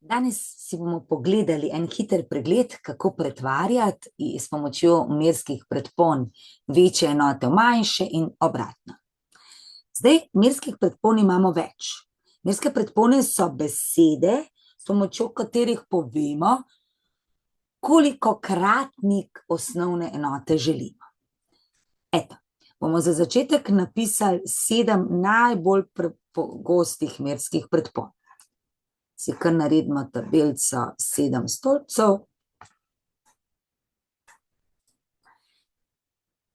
Danes si bomo pogledali en hiter pregled, kako pretvarjati s pomočjo merskih predpon večje enote v manjše in obratno. Zdaj, merskih predpon imamo več. Merske predpone so besede, s pomočjo katerih povemo, koliko kratnik osnovne enote želimo. Eto, bomo za začetek napisali 7 najbolj pogostih merskih predpon. Si kar naredimo tabelico 7 stolpcev.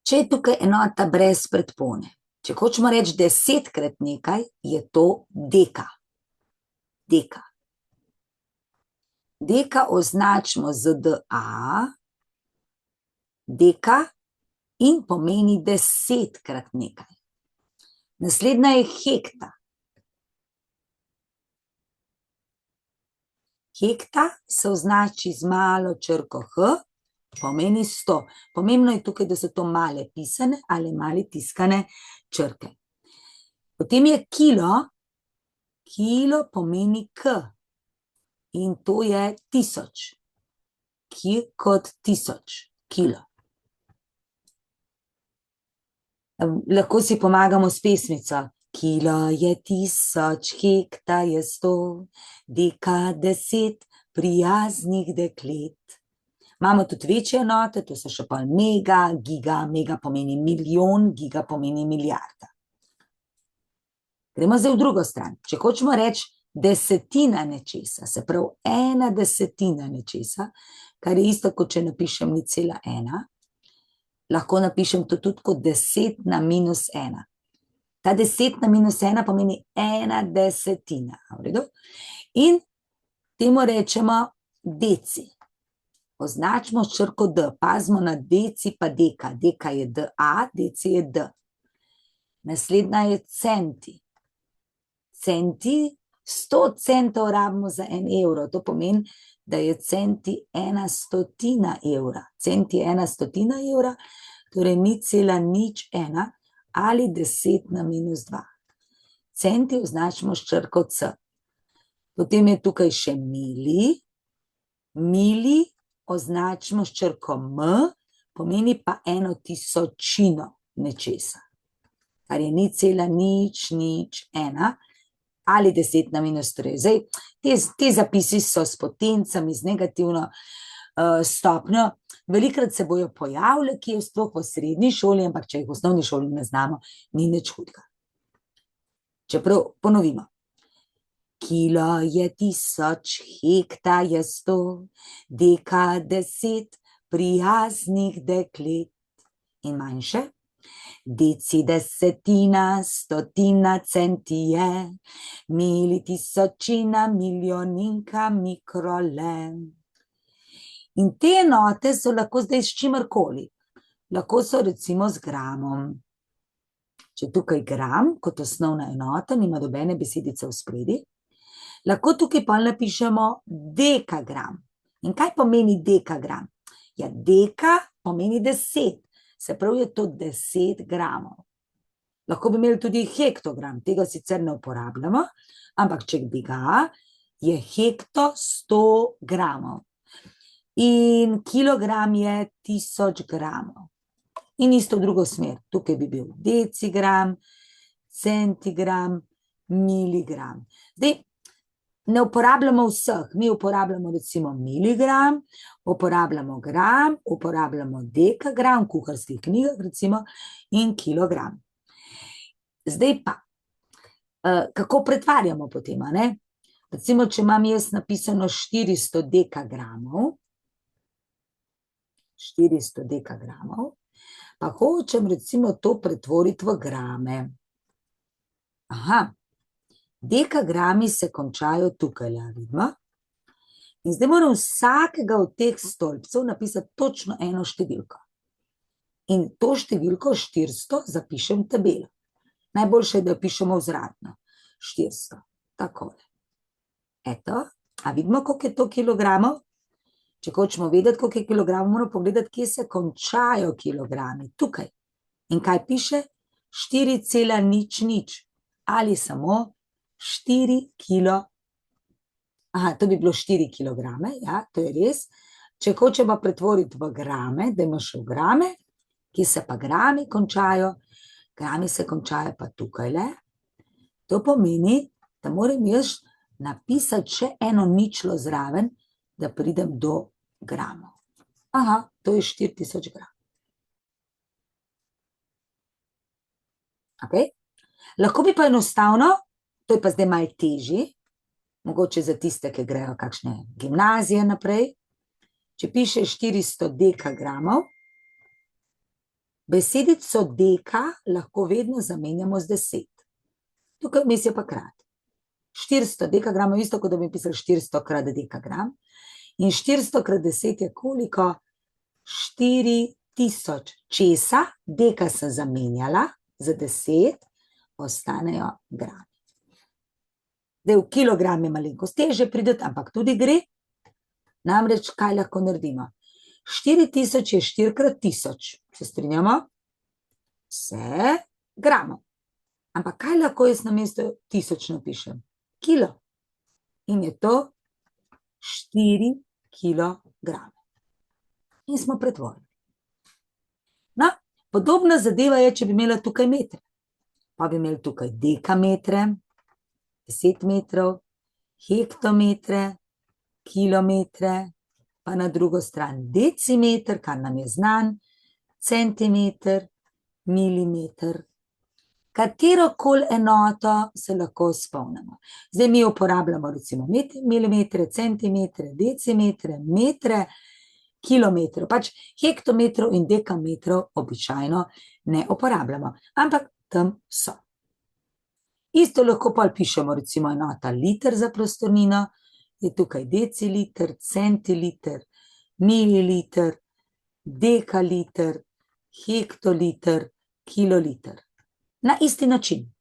Če je tukaj enota brez predpone, če hočemo reči 10-krat nekaj, je to deka. Deka. Deka označimo z DA, deka, in pomeni 10-krat nekaj. Naslednja je hekta. Hekta se označi z malo črko H, pomeni 100. Pomembno je tukaj, da so to male pisane ali male tiskane črke. Potem je kilo. Kilo pomeni K. In to je 1000. Ki kot 1000. Kilo. Lahko si pomagamo s pesmico. Kilo je 1000, hekta je 100, deka 10 prijaznih deklet. Imamo tudi večje enote, to so še pa mega, giga, mega pomeni milijon, giga pomeni milijarda. Gremo zdaj v drugo stran. Če hočemo reči desetina nečesa, se pravi 1/10 nečesa, kar je isto, kot če napišem 0,1, lahko napišem to tudi kot 10 na minus 1. Ta 10 na minus 1 pomeni 1/10. V redu? In temu rečemo deci. Označimo s črko D. Pazimo na deci pa deka. Deka je DA, deci je D. Naslednja je centi. Centi, 100 centov rabimo za 1 evro. To pomeni, da je centi 1/100 evra. Centi je 1/100 evra, torej 0,01 ali 10 na minus 2. Centi označimo s črko C. Potem je tukaj še mili. Mili označimo s črko M, pomeni pa 1/1000 nečesa, kar je 0,001 ali 10 na minus 3. Zdaj, te zapisi so s potencami, z negativno stopnjo. Velikrat se bojo pojavili, ki je sploh v srednji šoli, ampak če jih v osnovni šoli ne znamo, ni nič hudega. Čeprav ponovimo. Kilo je 1000, hekta je 100, deka 10 prijaznih deklet. In manjše. Deci desetina, stotina, centi je, mili tisočina, milijoninka, mikrole. In te enote so lahko zdaj s čimerkoli. Lahko so recimo z gramom. Če tukaj gram kot osnovna enota, nima nobene besedice v spredi, lahko tukaj pa napišemo dekagram. In kaj pomeni dekagram? Ja, deka pomeni 10, se pravi je to 10 gramov. Lahko bi imeli tudi hektogram, tega sicer ne uporabljamo, ampak če bi ga, je hekto 100 gramov. In kilogram je 1000 gramov. In isto v drugo smer. Tukaj bi bil decigram, centigram, miligram. Zdaj, ne uporabljamo vseh. Mi uporabljamo recimo miligram, uporabljamo gram, uporabljamo dekagram, v kuharskih knjigah recimo, in kilogram. Zdaj pa, kako pretvarjamo potem, a ne? Recimo, če imam jaz napisano 400 dekagramov, 400 dekagramov, pa hočem recimo to pretvoriti v grame. Aha, dekagrami se končajo tukaj, vidimo. In zdaj moram vsakega od teh stolpcev napisati točno eno številko. In to številko 400 zapišem v tabelo. Najboljše je, da jo pišemo vzradno. 400, takole. Eto, a vidimo, koliko je to kilogramov? Če hočemo vedeti, koliko je kilogramov, moramo pogledati, kje se končajo kilogrami. Tukaj. In kaj piše? 4,00 ali samo 4 kilo. Aha, to bi bilo 4 kilograme, ja, to je res. Če hočemo pretvoriti v grame, da imaš v grame, ki se pa grami končajo, grami se končajo pa tukajle. To pomeni, da moram jaz napisati še eno ničlo zraven, da pridem do gramov. Aha, to je 4000 gramov. Okay. Lahko bi pa enostavno, to je pa zdaj malo težje, mogoče za tiste, ki grejo kakšne gimnazije naprej, če piše 400 dekagramov, besedico deka lahko vedno zamenjamo z 10. Tukaj vmes je pa krat. 400 dekagramov, isto kot da bi pisali 400 krat dekagram, in 400 krat 10 je koliko? 4000. Česa? Deka sem zamenjala za 10, ostanejo grami. Zdaj v kilogram je malenkost težje prideti, ampak tudi gre. Namreč, kaj lahko naredimo? 4000 je 4 krat 1000. Se strinjamo? Vse gramov. Ampak kaj lahko jaz namesto 1000 napišem? Kilo. In je to 4 kilograme. In smo pretvorili. No, podobna zadeva je, če bi imela tukaj metre. Pa bi imeli tukaj dekametre, 10 metrov, hektometre, kilometre, pa na drugo stran decimeter, kar nam je znan, centimeter, milimeter. Katerokoli enoto se lahko spomnimo. Zdaj mi uporabljamo recimo milimetre, centimetre, decimetre, metre, kilometrov. Pač hektometrov in dekametrov običajno ne uporabljamo, ampak tam so. Isto lahko pa pišemo recimo enota liter za prostornino, je tukaj deciliter, centiliter, mililiter, dekaliter, hektoliter, kiloliter. Na isti način.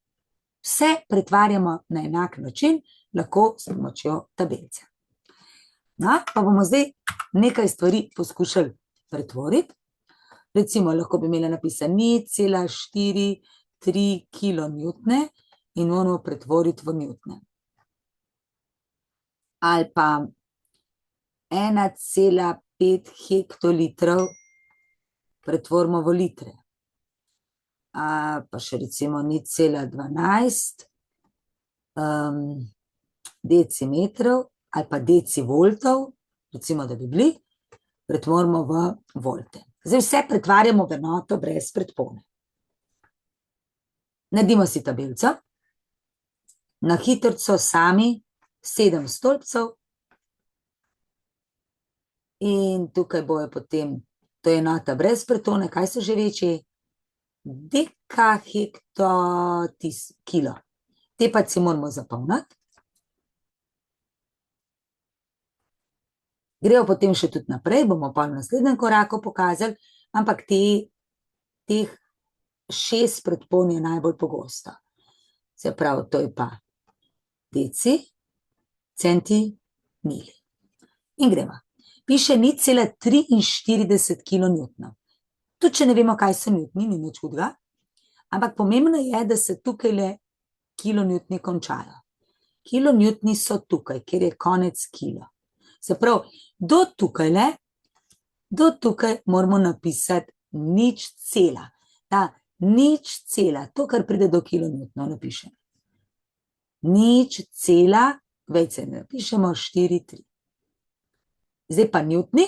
Vse pretvarjamo na enak način, lahko s pomočjo tabelce. No, pa bomo zdaj nekaj stvari poskušali pretvoriti. Recimo, lahko bi imela napisano 0,43 kilonewtne in moramo pretvoriti v newtne. Ali pa 1,5 hektolitrov pretvorimo v litre. Pa še recimo 0,12 decimetrov ali pa decivoltov, recimo, da bi bili, pretvorimo v volte. Zdaj vse pretvarjamo v enoto brez predpone. Naredimo si tabelco, na hitrco sami 7 stolpcev in tukaj bojo potem, to je enota brez predpone, kaj so že večji? Dekahekto-kilo. Te pa si moramo zapolniti. Grejo potem še tudi naprej, bomo pa v naslednjem koraku pokazali, ampak teh 6 predpon je najbolj pogosto. Se pravi, to je pa deci, centi, mili. In gremo. Piše 0,43 kilonewtnov. Tudi, če ne vemo, kaj so newtni, ni nič hudega, ampak pomembno je, da se tukaj le kilonewtni končajo. Kilonewtni so tukaj, kjer je konec kilo. Se pravi, do tukaj moramo napisati 0,. Ta 0,, to, kar pride do kilonewtnov, napišemo. 0,, vejce napišemo 4,3. Zdaj pa newtni,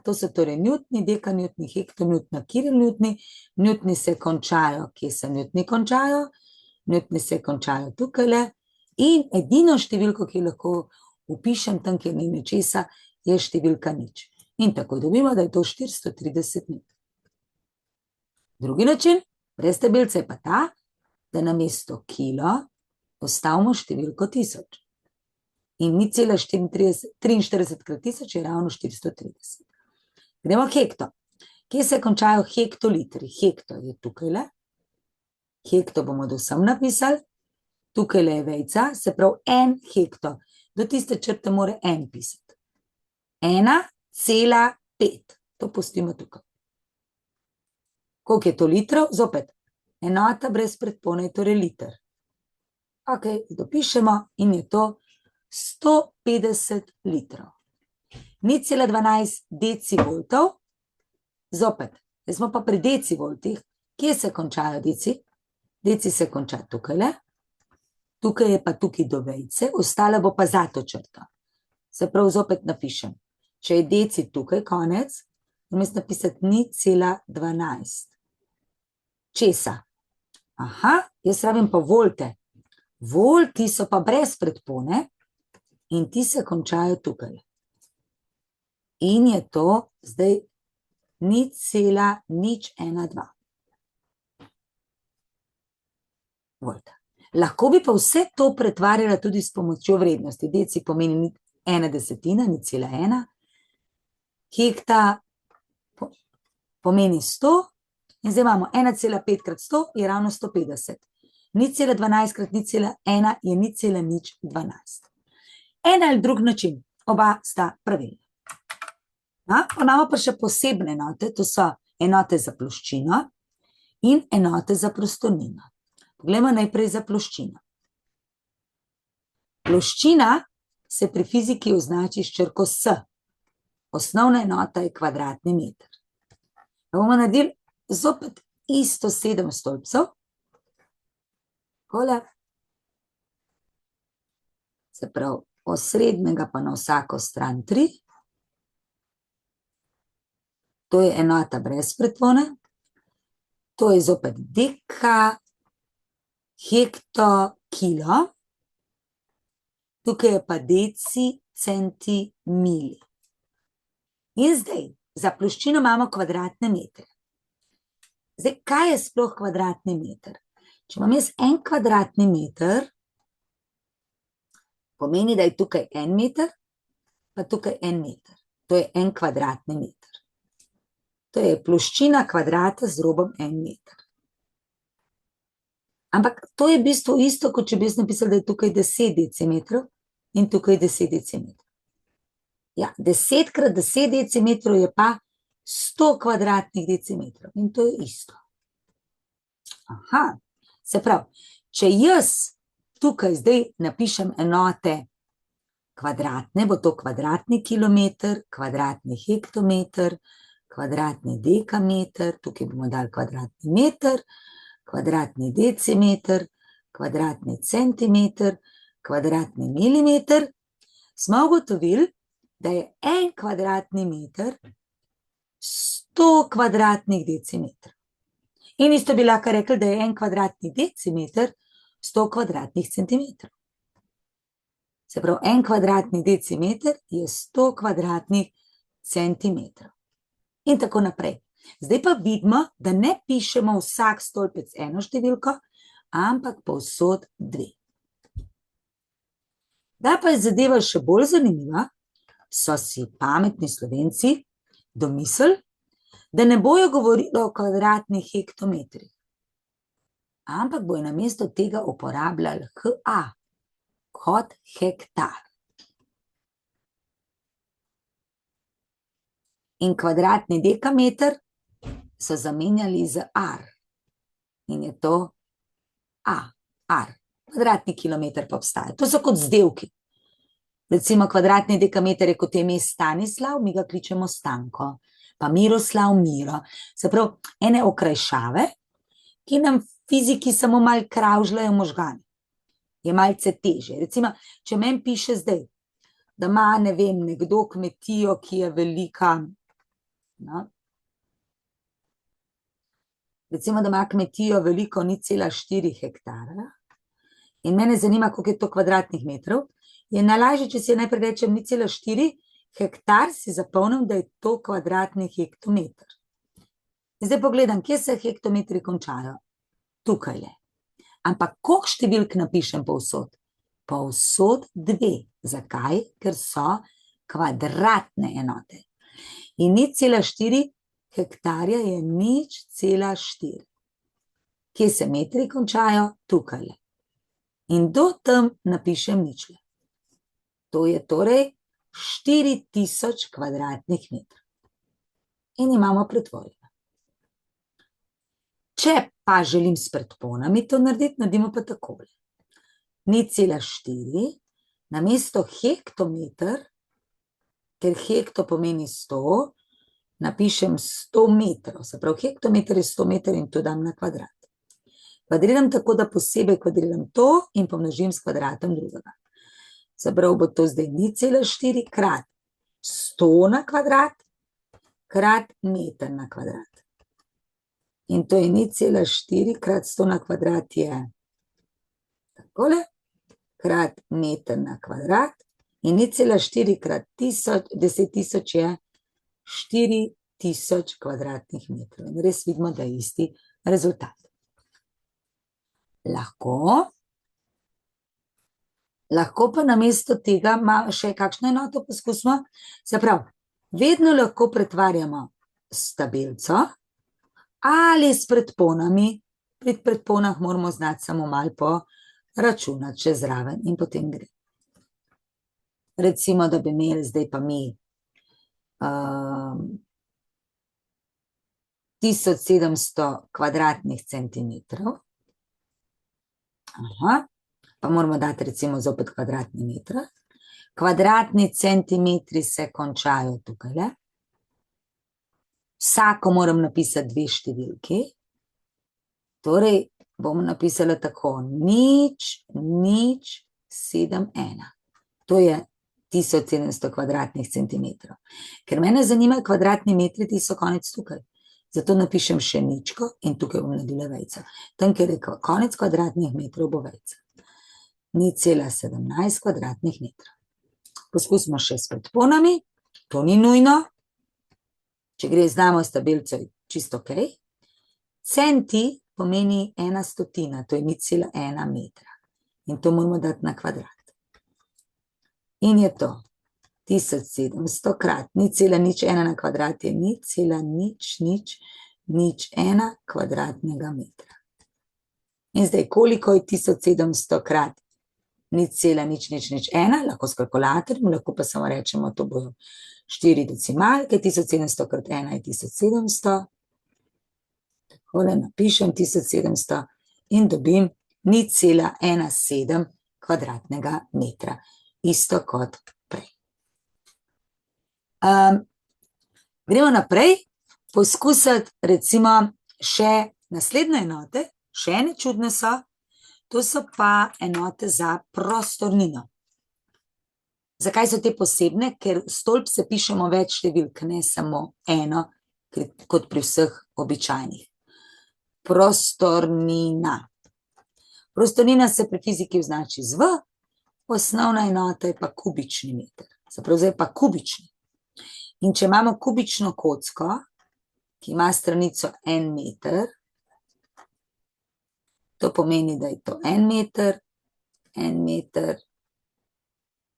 to so torej newtni, dekanewtni, hektonewtni, kilonewtni. Newtni se končajo, kje se newtni končajo? Newtni se končajo tukajle in edino številko, ki lahko upišem tam, kjer ni ničesa, je številka 0. In tako dobimo, da je to 430 newtonov. Drugi način, brez tabelce je pa ta, da namesto kilo postavimo številko 1000. In 0,43 krat 1000 je ravno 430. Gremo hekto. Kje se končajo hektolitri? Hekto je tukajle. Hekto bomo do sem napisali. Tukajle je vejca, se pravi 1 hekto. Do tiste črte mora 1 pisati. 1,5. To pustimo tukaj. Koliko je to litrov? Zopet. Enota brez predpone je torej liter. Ok, dopišemo in je to 150 litrov. 0,12 decivoltov, zopet, zdaj smo pa pri decivoltih, kje se končajo deci? Deci se konča tukajle, tukaj je pa tukaj do vejce, ostala bo pa zato črta. Se prav zopet napišem, če je deci tukaj konec, vmes napisati 0,12. Česa? Aha, jaz rabim pa volte. Volti so pa brez predpone in ti se končajo tukaj. In je to zdaj 0,012 volta. Lahko bi pa vse to pretvarjala tudi s pomočjo vrednosti. Deci pomeni 1/10, 0,1. Hekta pomeni 100 in zdaj imamo 1,5 krat 100 je ravno 150. 0,12 krat 0,1 je 0,012. En ali drug način, oba sta pravilna. Imamo pa še posebne enote, to so enote za ploščino in enote za prostornino. Poglejmo najprej za ploščino. Ploščina se pri fiziki označi s črko S. Osnovna enota je kvadratni meter. Bomo naredili zopet isto 7 stolpcev. Takole. Se pravi, osrednjega pa na vsako stran 3. To je enota brez pretpone. To je zopet deka, hekto, kilo. Tukaj je pa deci, centi, mili. In zdaj, za ploščino imamo kvadratne metre. Zdaj, kaj je sploh kvadratni meter? Če imam jaz 1 kvadratni meter, pomeni, da je tukaj 1 meter, pa tukaj 1 meter. To je 1 kvadratni meter. To je ploščina kvadrata z robom 1 meter. Ampak to je v bistvu isto, kot če bi jaz napisala, da je tukaj 10 decimetrov in tukaj 10 decimetrov. Ja, 10 krat 10 decimetrov je pa 100 kvadratnih decimetrov in to je isto. Aha, se pravi, če jaz tukaj zdaj napišem enote kvadratne, bo to kvadratni kilometer, kvadratni hektometer, kvadratni dekameter, tukaj bomo dali kvadratni meter, kvadratni decimeter, kvadratni centimeter, kvadratni milimeter, smo ugotovili, da je 1 kvadratni meter 100 kvadratnih decimetrov. In isto bi lahko rekli, da je 1 kvadratni decimeter 100 kvadratnih centimetrov. Se pravi, 1 kvadratni decimeter je 100 kvadratnih centimetrov. In tako naprej. Zdaj pa vidimo, da ne pišemo vsak stolpec eno številko, ampak povsod 2. Da pa je zadeva še bolj zanimiva, so si pametni Slovenci domislili, da ne bojo govorili o kvadratnih hektometrih, ampak bojo namesto tega uporabljali HA kot hektar. In kvadratni dekameter so zamenjali z ar. In je to A, ar. Kvadratni kilometer pa obstaja. To so kot vzdevki. Recimo kvadratni dekameter je kot ime Stanislav, mi ga kličemo Stanko. Pa Miroslav, Miro. Se pravi, ene okrajšave, ki nam fiziki samo malo kravžljajo možgani. Je malce teže. Recimo, če meni piše zdaj, da ima, ne vem, nekdo kmetijo, ki je velika, no, recimo, da ima kmetijo veliko 0,4 hektara in mene zanima, koliko je to kvadratnih metrov, je najlažje, če si najprej rečem 0,4 hektar, si zapomnim, da je to kvadratni hektometer. Zdaj pogledam, kje se hektometri končajo? Tukaj je. Ampak koliko številk napišem povsod? Povsod 2. Zakaj? Ker so kvadratne enote. In 0,4 hektarja je 0,4. Kje se metri končajo? Tukaj. In do tam napišem ničle. To je torej 4000 kvadratnih metrov. In imamo pretvorjeno. Če pa želim s predponami to narediti, naredimo pa takole. 0,4 namesto hektometer, ker hekto pomeni 100, napišem 100 metrov. Se pravi, hektometer je 100 metrov in to dam na kvadrat. Kvadriram tako, da posebej kvadriram to in pomnožim s kvadratom drugega. Se pravi, bo to zdaj 0,4 krat 100 na kvadrat krat meter na kvadrat. In to je 0,4 krat 100 na kvadrat je takole, krat meter na kvadrat in 0,4 krat 10.000 je 4.000 kvadratnih metrov. In res vidimo, da je isti rezultat. Lahko pa namesto tega še kakšno enoto poskusimo. Se pravi, vedno lahko pretvarjamo s tabelco ali s predponami. Pri predponah moramo znati samo malo poračunati še zraven in potem gre. Recimo, da bi imeli zdaj pa mi 1700 kvadratnih centimetrov. Pa moramo dati recimo zopet kvadratni metra. Kvadratni centimetri se končajo tukaj. Vsako moram napisati 2 številki. Torej bom napisala tako 0,071. To je 1700 kvadratnih centimetrov. Ker mene zanimajo kvadratni metri, ti so konec tukaj. Zato napišem še ničko in tukaj bom naredila vejco. Tam, kjer je konec kvadratnih metrov, bo vejca. 0,17 kvadratnih metrov. Poskusimo še s predponami. To ni nujno. Če gre znamo s tabelco, je čisto ok. Centi pomeni 1/100, to je 0,1 metra. In to moramo dati na kvadrat. In je to 1700 krat 0,01 na kvadrat je 0,0001 kvadratnega metra. In zdaj, koliko je 1700 krat 0,0001, lahko s kalkulatorjem, lahko pa samo rečemo, to bojo 4 decimalke, 1700 krat 1 je 1700. Takole napišem 1700 in dobim 0,17 kvadratnega metra. Isto kot prej. Gremo naprej, poskusiti recimo še naslednje enote, še ene čudne so, to so pa enote za prostornino. Zakaj so te posebne? Ker v stolp se pišemo več številk, ne samo eno, kot pri vseh običajnih. Prostornina. Prostornina se pri fiziki označi z V, osnovna enota je pa kubični meter. Se pravi, zdaj pa kubični. In če imamo kubično kocko, ki ima stranico 1 meter, to pomeni, da je to 1 meter, 1 meter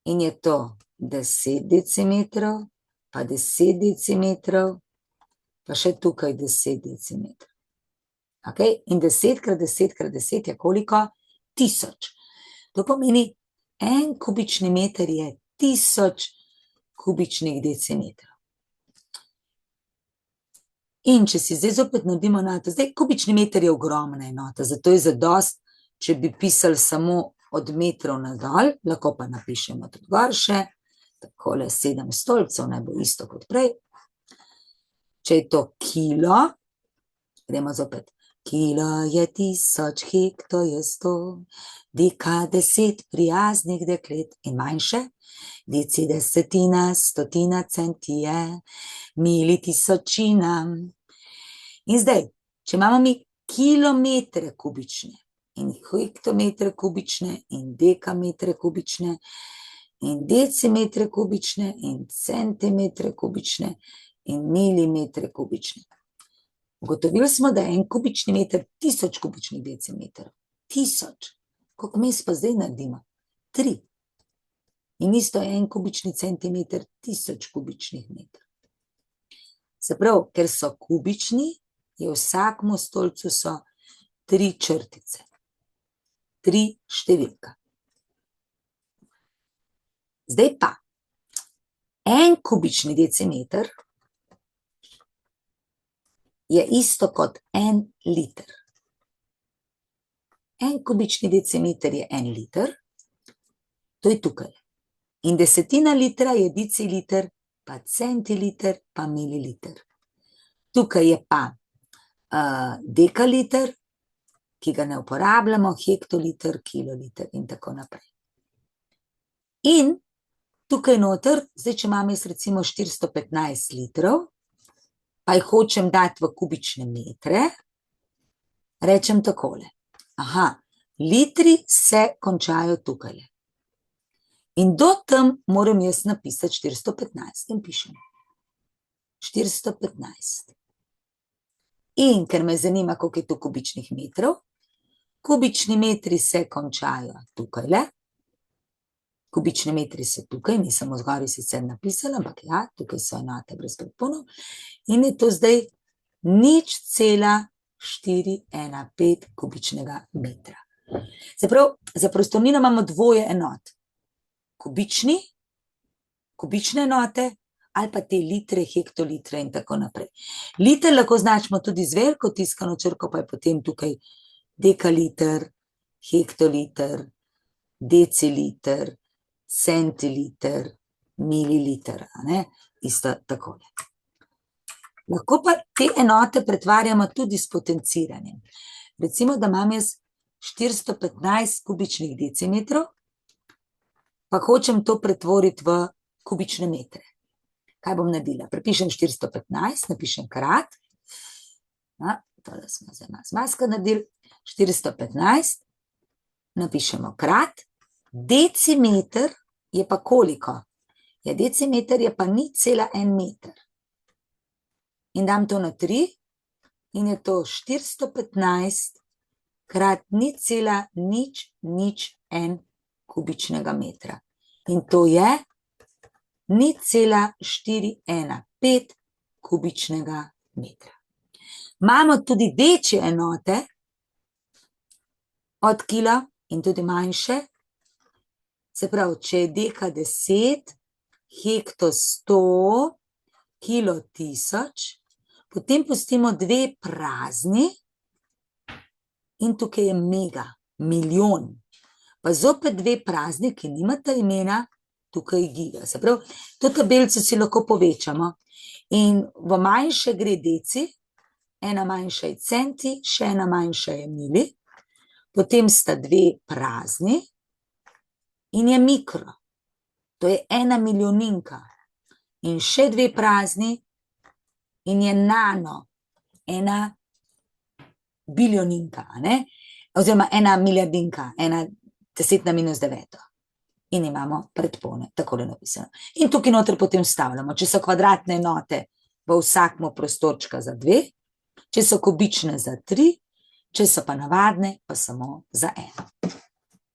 in je to 10 decimetrov, pa 10 decimetrov, pa še tukaj 10 decimetrov. Okay? In 10 krat 10 krat 10 je koliko? 1000. To pomeni, 1 kubični meter je 1000 kubičnih decimetrov. In če si zdaj zopet naredimo enoto, zdaj kubični meter je ogromna enota, zato je zadost, če bi pisali samo od metrov nadol, lahko pa napišemo tudi gor še, takole 7 stolpcev, naj bo isto kot prej. Če je to kilo, gremo zopet. Kilo je 1000, hekto je 100, deka 10 prijaznih deklet in manjše, deci desetina, stotina, centi je, mili tisočina. In zdaj, če imamo mi kilometre kubične in hektometre kubične in dekametre kubične in decimetre kubične in centimetre kubične in milimetre kubične. Ugotovili smo, da je 1 kubični meter 1000 kubičnih decimetrov. 1000. Koliko mes pa zdaj naredimo? 3. In isto je 1 kubični centimeter 1000 kubičnih metrov. Se pravi, ker so kubični, je v vsakem stolpcu so 3 črtice. 3 številka. Zdaj pa, 1 kubični decimeter je isto kot 1 liter. 1 kubični decimeter je 1 liter, to je tukaj. In desetina litra je deciliter, pa centiliter, pa mililiter. Tukaj je pa dekaliter, ki ga ne uporabljamo, hektoliter, kiloliter in tako naprej. In tukaj noter, zdaj, če imam jaz recimo 415 litrov, pa jih hočem dati v kubične metre, rečem takole. Aha, litri se končajo tukajle. In do tam moram jaz napisati 415 in pišem. 415. In ker me zanima, koliko je to kubičnih metrov, kubični metri se končajo tukajle. Kubični metri so tukaj, nisem zgoraj sicer napisala, ampak ja, tukaj so enote brez predponov. In je to zdaj 0,415 kubičnega metra. Se pravi, za prostornino imamo dvoje enot. Kubične enote ali pa te litre, hektolitre in tako naprej. Liter lahko označimo tudi z veliko tiskano črko, pa je potem tukaj dekaliter, hektoliter, deciliter, centiliter, mililiter, isto takole. Lahko pa te enote pretvarjamo tudi s potenciranjem. Recimo, da imam jaz 415 kubičnih decimetrov, pa hočem to pretvoriti v kubične metre. Kaj bom naredila? Prepišem 415, napišem krat, tole smo zdaj zmaska naredili, 415, napišemo krat, decimeter je pa koliko? Ja, decimeter je pa 0,1 meter. In dam to na 3 in je to 415 krat 0,001 kubičnega metra. In to je 0,415 kubičnega metra. Imamo tudi večje enote od kila in tudi manjše. Se pravi, če je deka 10, hekto 100, kilo 1000, potem pustimo 2 prazni in tukaj je mega, milijon. Pa zopet 2 prazni, ki nimata imena, tukaj je giga. Se pravi, to tabelico si lahko povečamo. In v manjše gre deci, ena manjša je centi, še ena manjša je mili, potem sta 2 prazni in je mikro. To je 1 milijoninka. In še 2 prazni in je nano, 1 biljoninka, oziroma 1 milijardinka, 1 × 10⁻⁹. In imamo predpone, takole napisano. In tukaj noter potem vstavljamo, če so kvadratne enote, v vsakmu prostorčka za 2, če so kubične za 3, če so pa navadne, pa samo za 1.